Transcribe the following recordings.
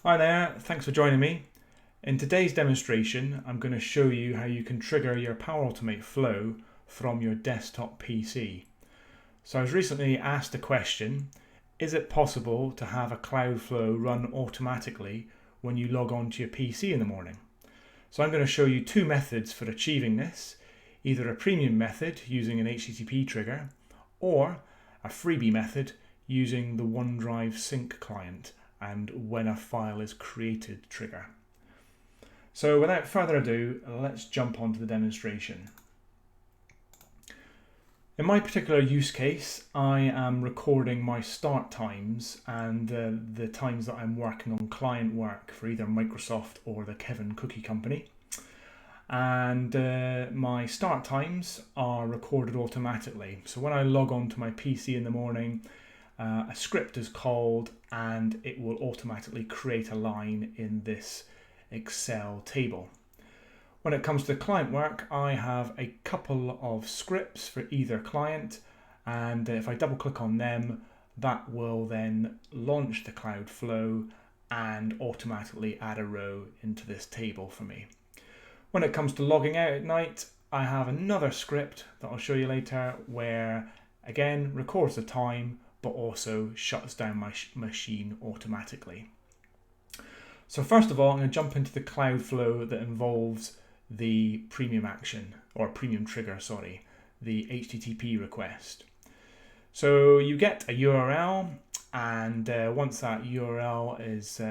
Hi there, thanks for joining me. In today's demonstration, I'm going to show you how you can trigger your Power Automate flow from your desktop PC. So I was recently asked a question, is it possible to have a cloud flow run automatically when you log on to your PC in the morning? So I'm going to show you two methods for achieving this, either a premium method using an HTTP trigger or a freebie method using the OneDrive Sync Client and when a file is created trigger. So without further ado, let's jump onto the demonstration. In my particular use case, I am recording my start times and the times that I'm working on client work for either Microsoft or the Kevin Cookie Company. And my start times are recorded automatically. So when I log on to my PC in the morning, a script is called and it will automatically create a line in this Excel table. When it comes to client work, I have a couple of scripts for either client, and if I double click on them, that will then launch the cloud flow and automatically add a row into this table for me. When it comes to logging out at night, I have another script that I'll show you later where again records the time but also shuts down my machine automatically. So first of all, I'm going to jump into the cloud flow that involves the premium action, or premium trigger, sorry, the HTTP request. So you get a URL, and once that URL is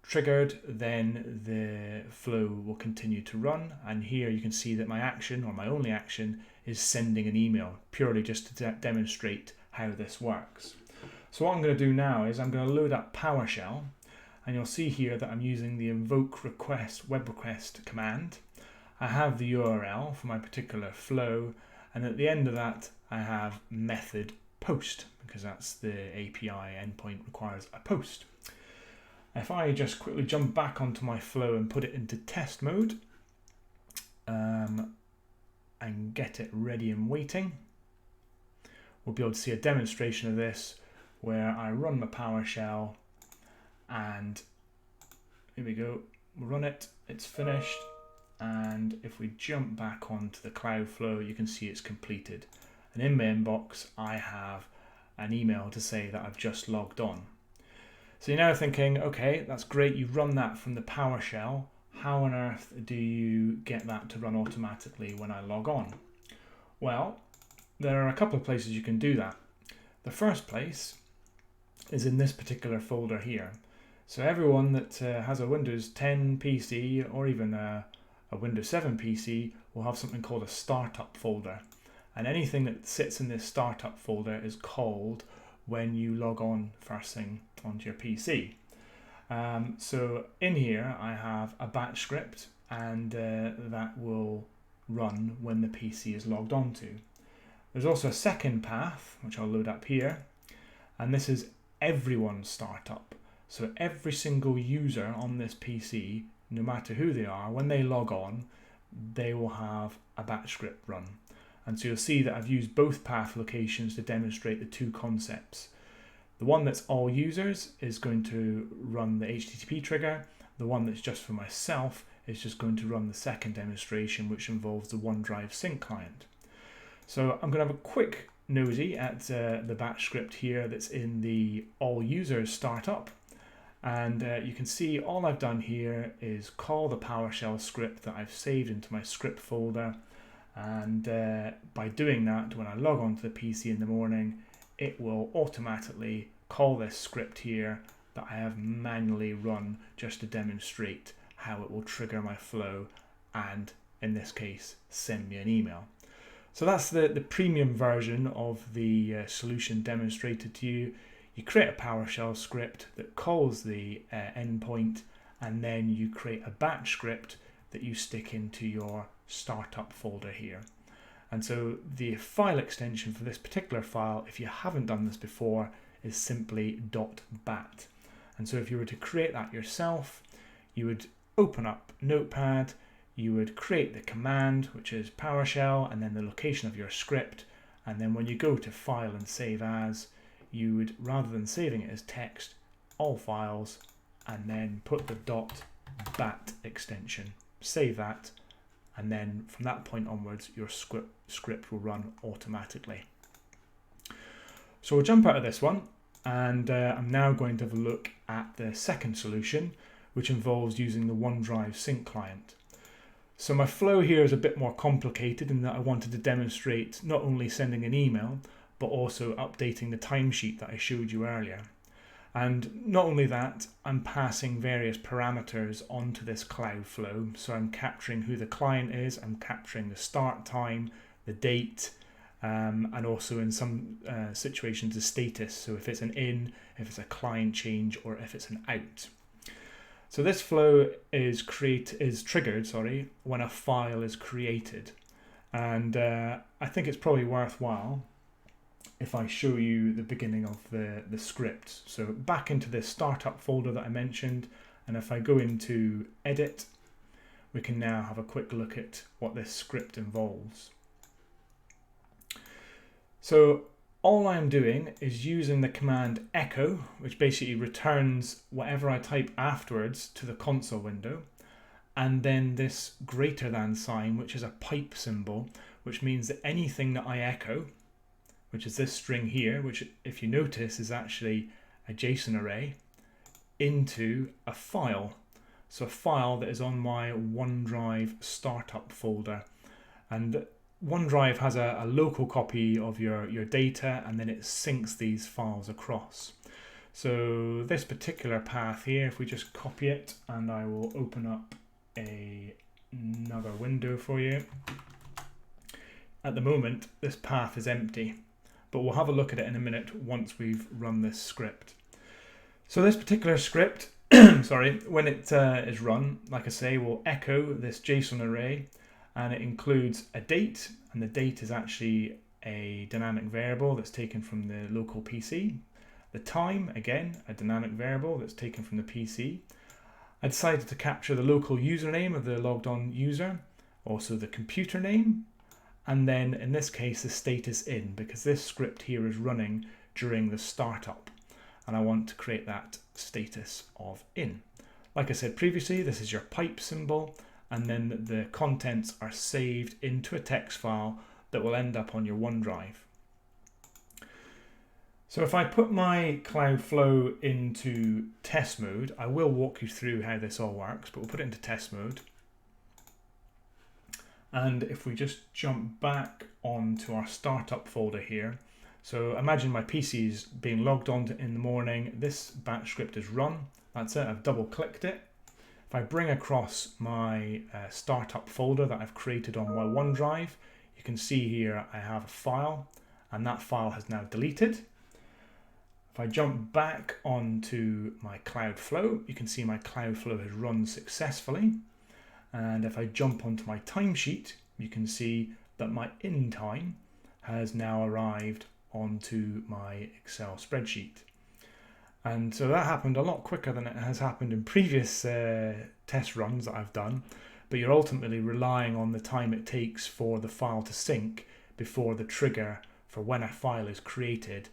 triggered, then the flow will continue to run. And here you can see that my action, or my only action, is sending an email, purely just to demonstrate how this works. So what I'm going to do now is I'm going to load up PowerShell, and you'll see here that I'm using the invoke request web request command. I have the URL for my particular flow, and at the end of that I have method post, because that's the API endpoint requires a post. If I just quickly jump back onto my flow and put it into test mode and get it ready and waiting, we'll be able to see a demonstration of this where I run my PowerShell and here we go, we'll run it, it's finished, and if we jump back onto the cloud flow you can see it's completed, and in my inbox I have an email to say that I've just logged on. So you're now thinking, okay, that's great, you run that from the PowerShell, how on earth do you get that to run automatically when I log on? Well, there are a couple of places you can do that. The first place is in this particular folder here. So everyone that has a Windows 10 PC or even a Windows 7 PC will have something called a startup folder. And anything that sits in this startup folder is called when you log on first thing onto your PC. So in here I have a batch script, and that will run when the PC is logged on to. There's also a second path, which I'll load up here, and this is everyone's startup. So every single user on this PC, no matter who they are, when they log on, they will have a batch script run. And so you'll see that I've used both path locations to demonstrate the two concepts. The one that's all users is going to run the HTTP trigger. The one that's just for myself is just going to run the second demonstration, which involves the OneDrive Sync Client. So I'm going to have a quick nosy at the batch script here that's in the all users startup. And you can see all I've done here is call the PowerShell script that I've saved into my script folder. And by doing that, when I log on to the PC in the morning, it will automatically call this script here that I have manually run just to demonstrate how it will trigger my flow and, in this case, send me an email. So that's the premium version of the solution demonstrated to you. You create a PowerShell script that calls the endpoint, and then you create a batch script that you stick into your startup folder here. And so the file extension for this particular file, if you haven't done this before, is simply .bat. And so if you were to create that yourself, you would open up Notepad, you would create the command, which is PowerShell, and then the location of your script. And then when you go to File and Save As, you would, rather than saving it as text, all files, and then put the .bat extension. Save that, and then from that point onwards, your script will run automatically. So we'll jump out of this one, and I'm now going to have a look at the second solution, which involves using the OneDrive Sync Client. So my flow here is a bit more complicated in that I wanted to demonstrate not only sending an email, but also updating the timesheet that I showed you earlier. And not only that, I'm passing various parameters onto this cloud flow. So I'm capturing who the client is, I'm capturing the start time, the date, and also in some situations the status. So if it's an in, if it's a client change, or if it's an out. So this flow is triggered when a file is created. And I think it's probably worthwhile if I show you the beginning of the script. So back into this startup folder that I mentioned, and if I go into edit, we can now have a quick look at what this script involves. So all I'm doing is using the command echo, which basically returns whatever I type afterwards to the console window, and then this greater than sign, which is a pipe symbol, which means that anything that I echo, which is this string here, which if you notice is actually a JSON array, into a file. So a file that is on my OneDrive startup folder. And OneDrive has a local copy of your data, and then it syncs these files across. So this particular path here, if we just copy it, and I will open up another window for you. At the moment, this path is empty, but we'll have a look at it in a minute once we've run this script. So this particular script, when it is run, like I say, will echo this JSON array, and it includes a date, and the date is actually a dynamic variable that's taken from the local PC. The time, again, a dynamic variable that's taken from the PC. I decided to capture the local username of the logged on user, also the computer name, and then in this case the status in, because this script here is running during the startup, and I want to create that status of in. Like I said previously, this is your pipe symbol, and then the contents are saved into a text file that will end up on your OneDrive. So if I put my Cloudflow into test mode, I will walk you through how this all works, but we'll put it into test mode. And if we just jump back onto our startup folder here, so imagine my PC is being logged on in the morning, this batch script is run, that's it, I've double clicked it. If I bring across my startup folder that I've created on my OneDrive, you can see here I have a file, and that file has now deleted. If I jump back onto my Cloudflow, you can see my Cloudflow has run successfully. And if I jump onto my timesheet, you can see that my in time has now arrived onto my Excel spreadsheet. And so that happened a lot quicker than it has happened in previous test runs that I've done, but you're ultimately relying on the time it takes for the file to sync before the trigger for when a file is created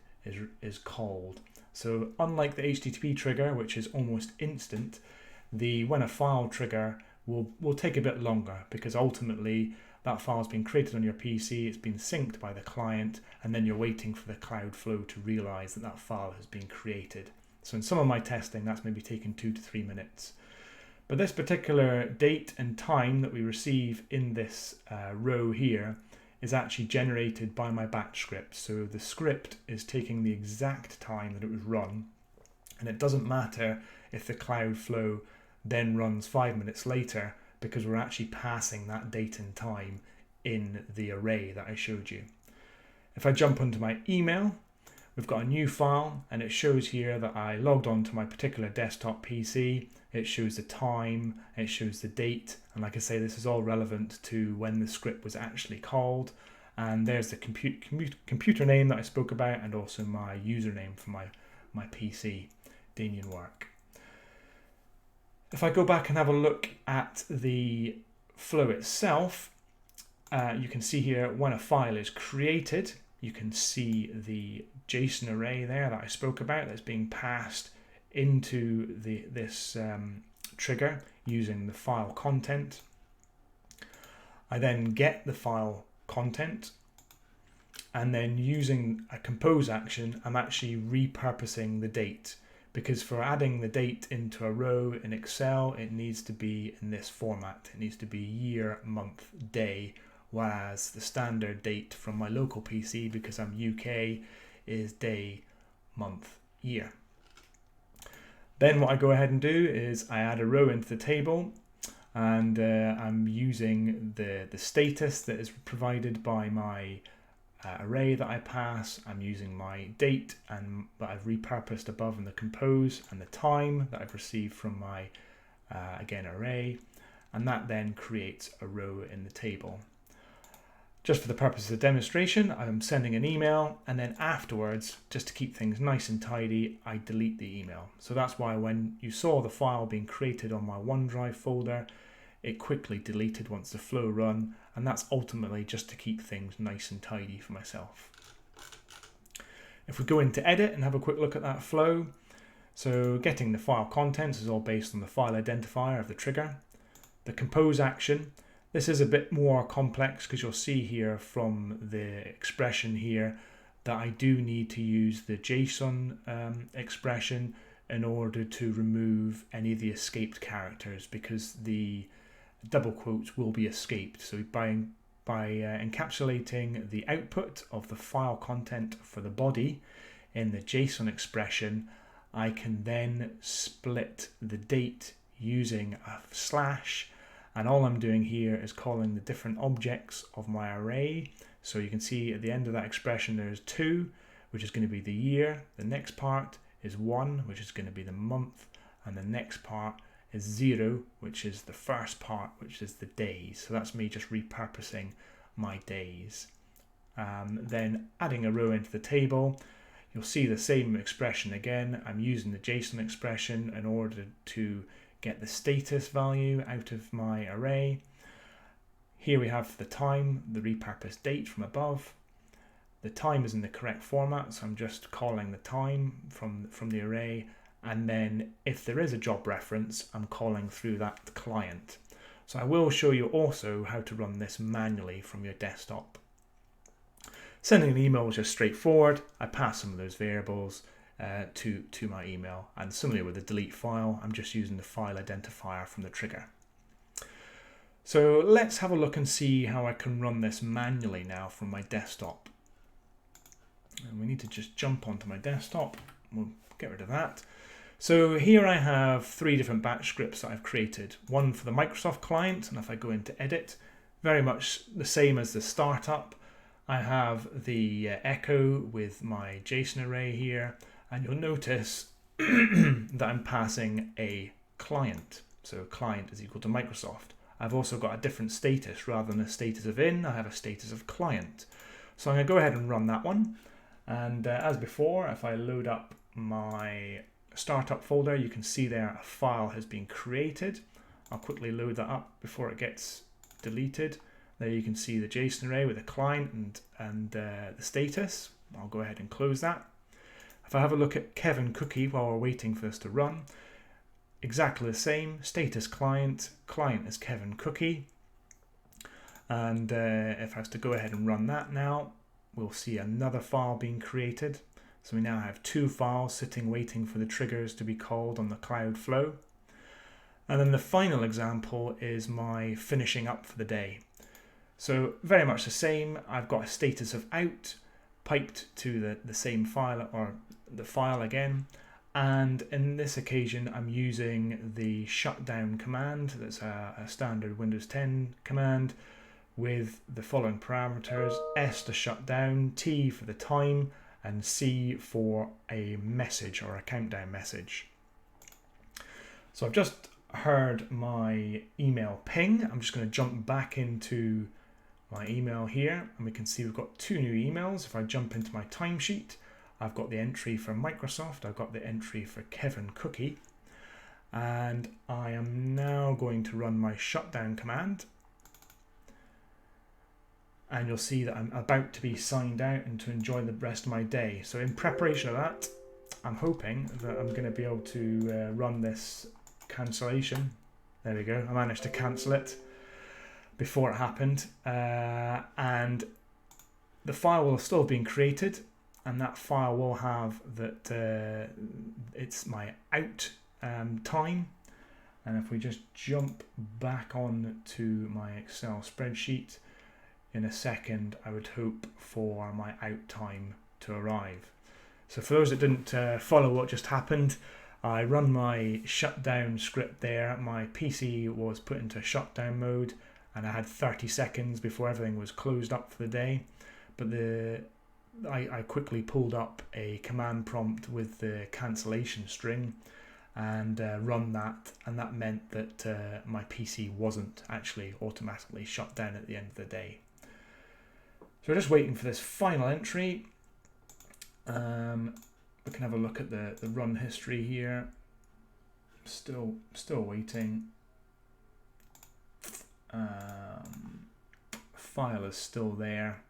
is called. So unlike the HTTP trigger, which is almost instant, the when a file trigger will take a bit longer, because ultimately that file's been created on your PC, it's been synced by the client, and then you're waiting for the Cloudflow to realize that that file has been created. So in some of my testing, that's maybe taken 2 to 3 minutes. But this particular date and time that we receive in this row here is actually generated by my batch script. So the script is taking the exact time that it was run, and it doesn't matter if the Cloudflow then runs 5 minutes later, because we're actually passing that date and time in the array that I showed you. If I jump onto my email, we've got a new file, and it shows here that I logged on to my particular desktop PC. It shows the time, it shows the date, and like I say, this is all relevant to when the script was actually called. And there's the computer name that I spoke about, and also my username for my PC, Damien Work. If I go back and have a look at the flow itself, you can see here when a file is created, you can see the JSON array there that I spoke about that's being passed into this trigger using the file content. I then get the file content, and then using a compose action, I'm actually repurposing the date, because for adding the date into a row in Excel, it needs to be in this format. It needs to be year, month, day, whereas the standard date from my local PC, because I'm UK, is day, month, year. Then what I go ahead and do is I add a row into the table, and I'm using the status that is provided by my array that I pass. I'm using my date and that I've repurposed above in the compose, and the time that I've received from my again array, and that then creates a row in the table. Just for the purpose of the demonstration, I'm sending an email, and then afterwards, just to keep things nice and tidy, I delete the email. So that's why when you saw the file being created on my OneDrive folder, it quickly deleted once the flow run, and that's ultimately just to keep things nice and tidy for myself. If we go into edit and have a quick look at that flow, so getting the file contents is all based on the file identifier of the trigger. The compose action, this is a bit more complex because you'll see here from the expression here that I do need to use the JSON expression in order to remove any of the escaped characters, because the double quotes will be escaped. So by encapsulating the output of the file content for the body in the JSON expression, I can then split the date using a slash, and all I'm doing here is calling the different objects of my array. So you can see at the end of that expression there's 2, which is going to be the year. The next part is 1, which is going to be the month, and the next part is 0, which is the first part, which is the days. So that's me just repurposing my days. Then adding a row into the table, you'll see the same expression again. I'm using the JSON expression in order to get the status value out of my array. Here we have the time, the repurposed date from above. The time is in the correct format, so I'm just calling the time from the array. And then if there is a job reference, I'm calling through that client. So I will show you also how to run this manually from your desktop. Sending an email is just straightforward. I pass some of those variables to my email, and similarly with the delete file, I'm just using the file identifier from the trigger. So let's have a look and see how I can run this manually now from my desktop. And we need to just jump onto my desktop. We'll get rid of that. So here I have 3 different batch scripts that I've created. One for the Microsoft client, and if I go into edit, very much the same as the startup. I have the echo with my JSON array here, and you'll notice that I'm passing a client. So client is equal to Microsoft. I've also got a different status. Rather than a status of in, I have a status of client. So I'm going to go ahead and run that one. And as before, if I load up my startup folder, you can see there a file has been created. I'll quickly load that up before it gets deleted. There you can see the JSON array with the client and the status. I'll go ahead and close that. If I have a look at Kevin Cookie while we're waiting for this to run, exactly the same, status client, client is Kevin Cookie. And if I was to go ahead and run that now, we'll see another file being created. So we now have 2 files sitting waiting for the triggers to be called on the cloud flow. And then the final example is my finishing up for the day. So very much the same. I've got a status of out piped to the same file, or the file again. And in this occasion, I'm using the shutdown command. That's a standard Windows 10 command with the following parameters: S to shut down, T for the time, and C for a message or a countdown message. So I've just heard my email ping. I'm just going to jump back into my email here, and we can see we've got 2 new emails. If I jump into my timesheet, I've got the entry for Microsoft, I've got the entry for Kevin Cookie, and I am now going to run my shutdown command. And you'll see that I'm about to be signed out and to enjoy the rest of my day. So in preparation of that, I'm hoping that I'm going to be able to run this cancellation. There we go. I managed to cancel it before it happened, and the file will still have been created, and that file will have that it's my out time. And if we just jump back on to my Excel spreadsheet, in a second I would hope for my out time to arrive. So for those that didn't follow what just happened, I run my shutdown script there. My PC was put into shutdown mode and I had 30 seconds before everything was closed up for the day. But I quickly pulled up a command prompt with the cancellation string and run that, and that meant that my PC wasn't actually automatically shut down at the end of the day. So we're just waiting for this final entry. We can have a look at the run history here. Still waiting. File is still there.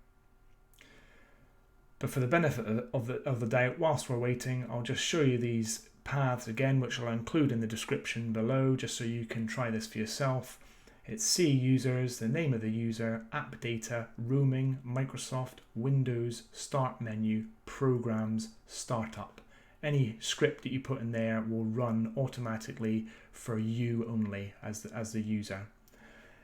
But for the benefit of the doubt, whilst we're waiting, I'll just show you these paths again, which I'll include in the description below, just so you can try this for yourself. It's C users, the name of the user, app data, roaming, Microsoft, Windows, start menu, programs, startup. Any script that you put in there will run automatically for you only as the user.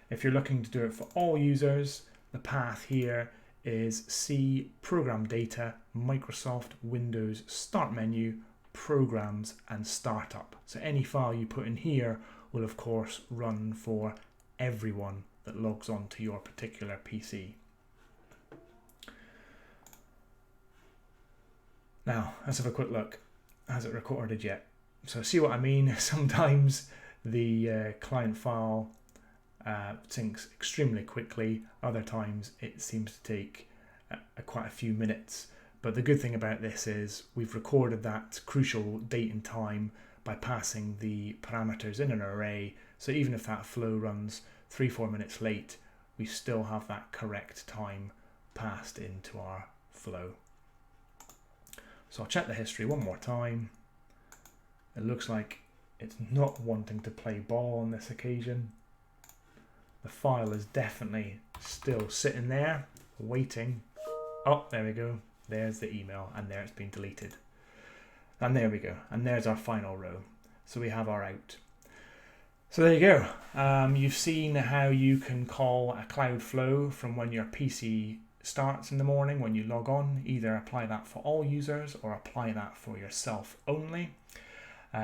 If you're looking to do it for all users, the path here is C program data, Microsoft, Windows, start menu, programs and startup. So any file you put in here will of course run for everyone that logs on to your particular PC. Now let's have a quick look. Has it recorded yet? So see what I mean? Sometimes the client file syncs extremely quickly, other times it seems to take quite a few minutes. But the good thing about this is we've recorded that crucial date and time by passing the parameters in an array, so even if that flow runs 3-4 minutes late, we still have that correct time passed into our flow. So I'll check the history one more time. It looks like it's not wanting to play ball on this occasion. The file is definitely still sitting there, waiting. Oh, there we go. There's the email, and there it's been deleted. And there we go. And there's our final row. So we have our out. So there you go. You've seen how you can call a Cloudflow from when your PC starts in the morning when you log on. Either apply that for all users or apply that for yourself only.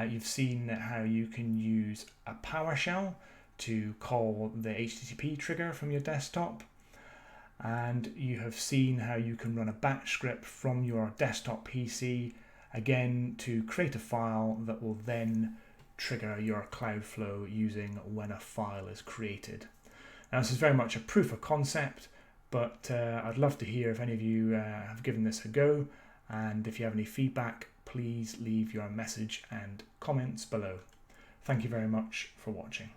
You've seen how you can use a PowerShell to call the HTTP trigger from your desktop. And you have seen how you can run a batch script from your desktop PC, again to create a file that will then trigger your Cloudflow using when a file is created. Now this is very much a proof of concept, but I'd love to hear if any of you have given this a go, and if you have any feedback, please leave your message and comments below. Thank you very much for watching.